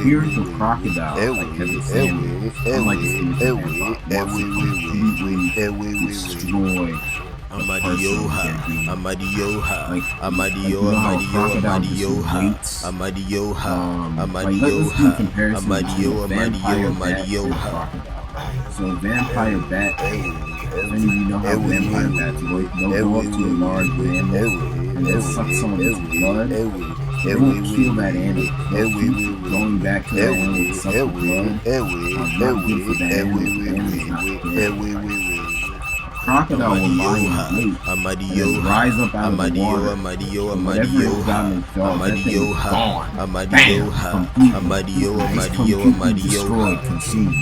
Spiritual crocodile, like Kevin Samuels, unlike the spiritual vampire, wants to completely destroy the person they're dealing with. Like, you know how a crocodile just waits? Like, let's do a comparison between a vampire bat and a crocodile. So a vampire bat, many of you know how vampire bats work. They'll go up to a large animal and they'll suck some of its blood. They won't kill that animal. They'll keep going back to that animal to suck the blood. Not good for that animal. The animal's not dead. Crocodile will lie in wait and rise up out of the water. And whatever it's got in its jaws, that thing is gone. Bam! Completely. It's completely destroyed, consumed.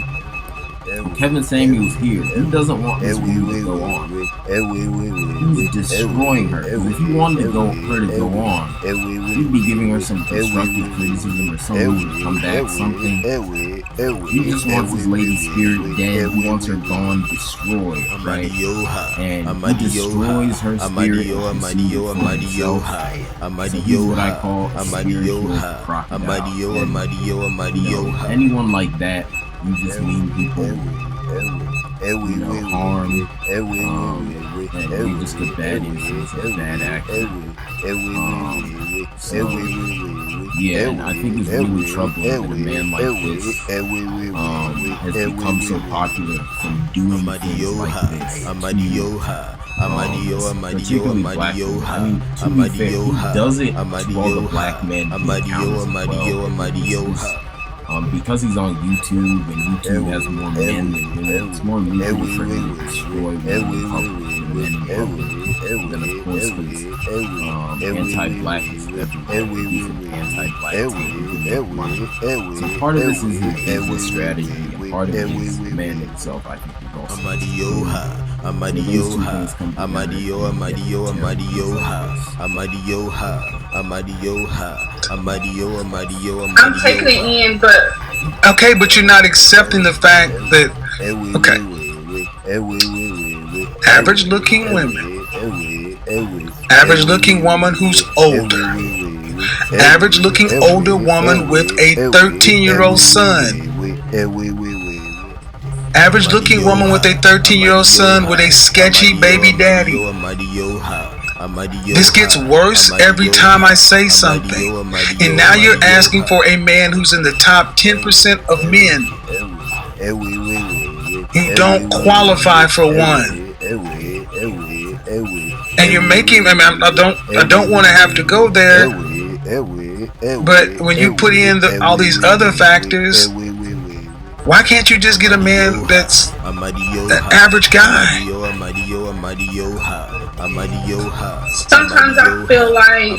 Kevin Samuels here, he doesn't want this woman to go on. He's destroying her. Because if he wanted her to go on, he'd be giving her some constructive criticism or something to come back, something. He just wants his lady spirit dead. He wants her gone, destroyed, right? And he destroys her spirit and consumes it for himself. So he's what I call a spiritual crocodile. And, anyone like that, you just mean people, harm, and you're just a bad influence, a bad actor. So, yeah, and I think it's really troubling that a man like this has become so popular from doing things like this. Particularly black people. I mean, to be fair, he does it to all the black men he encounters as well. Because he's on YouTube and YouTube has more men than women, it's more lucrative for him to destroy women in public and men in public. Then of course his anti-blackness everywhere. He's an anti-black money. So part of this is his business strategy, and part of it is the man himself, I think, is also. I'm taking it in, but okay, but you're not accepting the fact that average looking women, average looking woman who's older, average looking older woman with a 13-year-old son, average looking woman with a 13-year-old son with a sketchy baby daddy. This gets worse every time I say something. And now you're asking for a man who's in the top 10% of men. You don't qualify for one. And you're making, I don't want to have to go there. But when you put in all these other factors, why can't you just get a man that's an average guy? Sometimes I feel like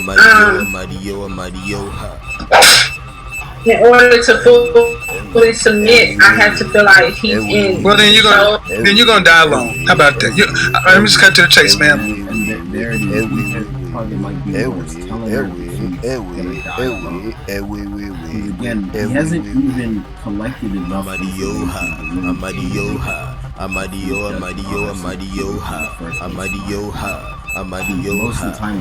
in order to fully submit, I have to feel like he's in. Well, then you're gonna die alone. How about that? Let me just cut to the chase, man. And there it is. Probably might be worse. Telling her he's gonna die alone. Again, he hasn't even collected enough information. Most of the time,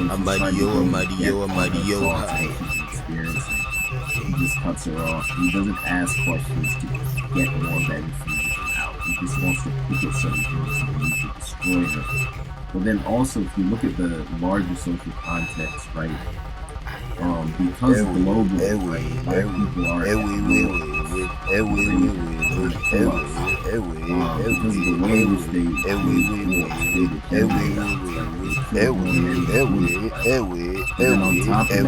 he just cuts her off. He doesn't ask questions to get more of that information out. He just wants to pick at certain things and he to destroy her. But then also, if you look at the larger social context, right? Because globally, right, black people are at war because of the way in which they and on top of that,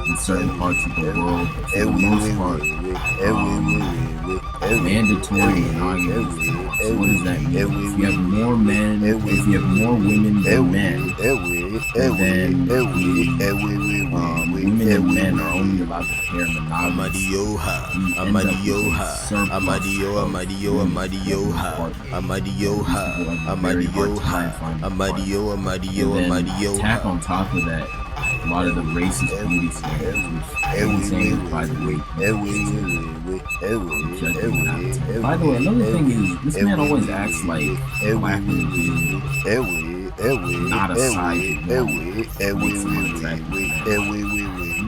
in certain parts of the world, for the most part, mandatory monogamous norm. So what does that mean? If you have more men, if you have more women than men, then the women and men are only allowed to pair monogamous. You end up with a surplus of tack on top of that, a lot of the racist beauty standards, by the way, by the way, another thing is, this man always acts like black men being not a size one makes him attractive.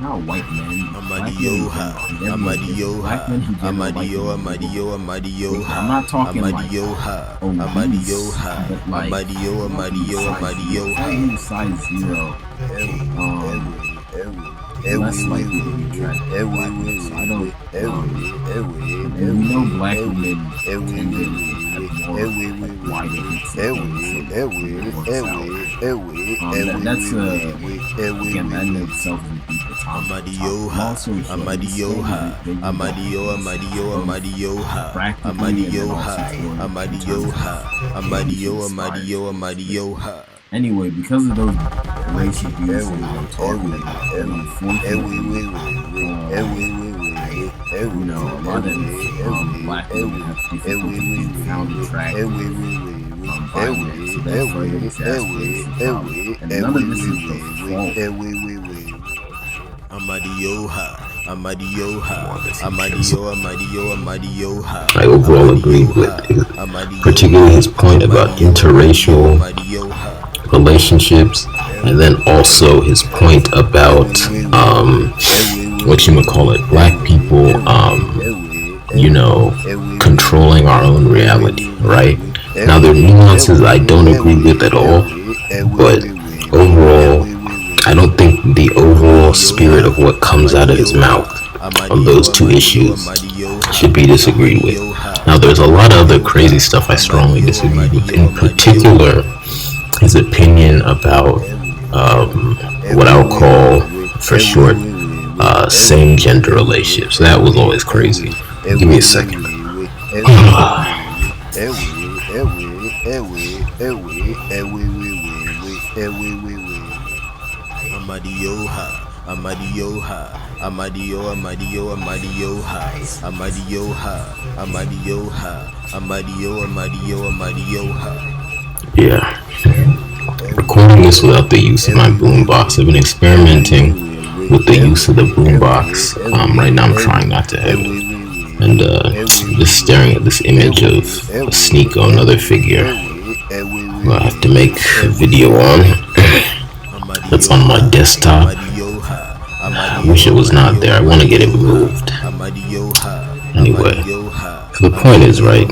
Not white men. I'm not talking like obese, but like size 0. Less likely to be attracted to black men. So I don't, and we know black women tend to have more wider hips and things, so that's again, that in itself would be the top. Also, anyway, because of those racial views that I'm talking about, unfortunately, you know, a lot of black women have difficulty being found attractive by women, so that further exacerbates the problem. And none of this is the fault. I overall agreed with particularly his point about interracial relationships, and then also his point about black people you know, controlling our own reality, right? Now there are nuances I don't agree with at all, but overall I don't think the overall spirit of what comes out of his mouth on those two issues should be disagreed with. Now there's a lot of other crazy stuff I strongly disagree with, in particular his opinion about what I'll call, for short, same gender relationships. That was always crazy. Give me a second. Yeah. Recording this without the use of my boombox. I've been experimenting with the use of the boombox. Right now I'm trying not to have it. And just staring at this image of a Sneeko, another figure who I have to make a video on. That's on my desktop. I wish it was not there. I want to get it removed. Anyway, so the point is, right,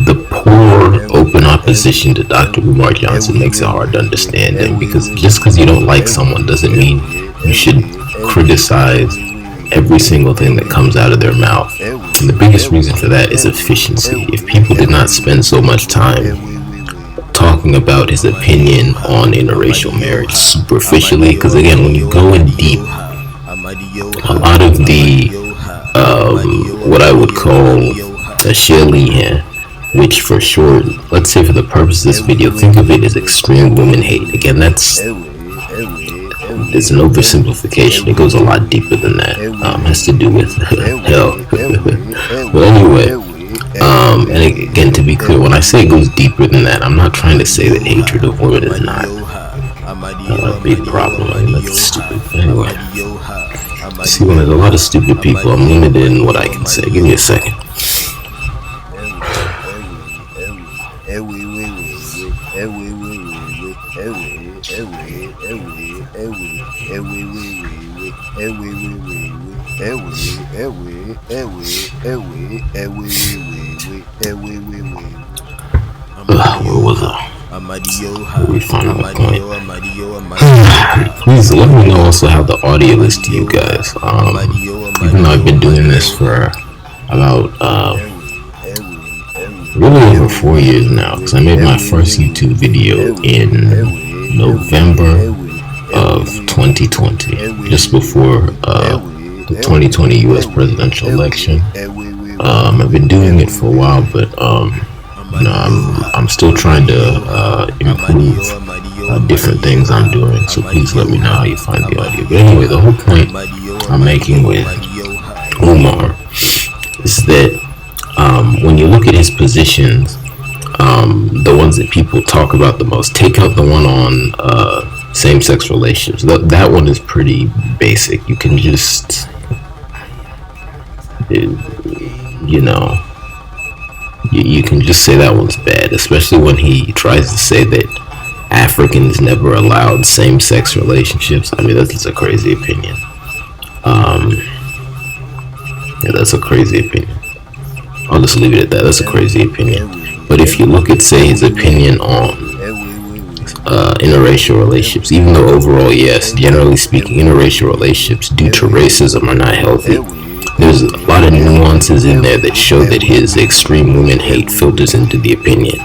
the poor open opposition to Dr. Umar Johnson makes it hard to understand him, because just because you don't like someone doesn't mean you should criticize every single thing that comes out of their mouth. And the biggest reason for that is efficiency. If people did not spend so much time talking about his opinion on interracial marriage superficially, because again, when you go in deep, a lot of the what I would call Ashiele, which for short, let's say for the purpose of this video, think of it as extreme women hate. Again, it's an oversimplification. It goes a lot deeper than that. Has to do with hell. But anyway, and again, to be clear, when I say it goes deeper than that, I'm not trying to say that hatred of women is not a big problem. I mean, that's stupid. But anyway, see, when there's a lot of stupid people, I'm limited in what I can say. Give me a second. Where was I? We found my point. Please let me know also how the audio is to you guys. Even though I've been doing this for about really over 4 years now, because I made my first YouTube video in November of 2020, just before the 2020 U.S. presidential election. I've been doing it for a while, but I'm still trying to improve different things I'm doing. So please let me know how you find the audio. But anyway, the whole point I'm making with Umar is that when you look at his positions, the ones that people talk about the most, take out the one on same-sex relationships. That one is pretty basic. You can just, you know, you can just say that one's bad, especially when he tries to say that Africans never allowed same-sex relationships. I mean, that's a crazy opinion. Yeah, that's a crazy opinion. I'll just leave it at that. That's a crazy opinion. But if you look at, say, his opinion on interracial relationships, even though overall, yes, generally speaking, interracial relationships due to racism are not healthy, there's a lot of nuances in there that show that his extreme women hate filters into the opinion.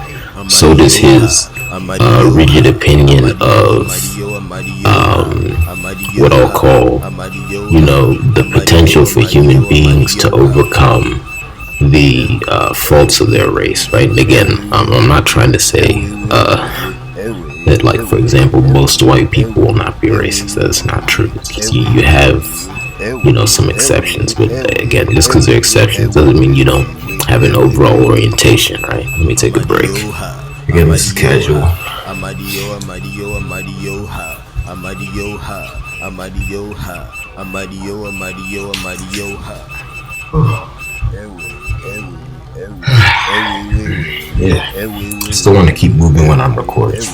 So does his rigid opinion of what I'll call, the potential for human beings to overcome the faults of their race, right? And again, I'm not trying to say that, like, for example, most white people will not be racist. That's not true. It's just you have, some exceptions, but again, just because they're exceptions doesn't mean you don't have an overall orientation, right? Let me take a break. Again, this is Casual. Yeah, still want to keep moving when I'm recording.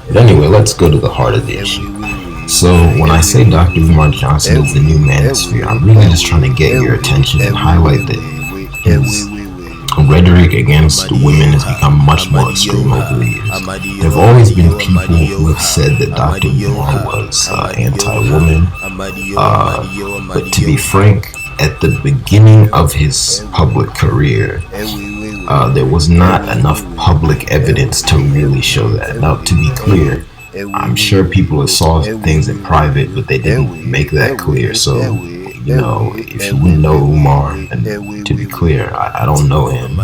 But anyway, let's go to the heart of the issue. So when I say Dr. Umar Johnson is the new Manosphere, I'm really just trying to get your attention and highlight that his rhetoric against women has become much more extreme over the years. There have always been people who have said that Dr. Umar was anti-woman, but to be frank, at the beginning of his public career, there was not enough public evidence to really show that. Now, to be clear, I'm sure people have saw things in private, but they didn't make that clear. So, if you wouldn't know Umar, and to be clear, I don't know him.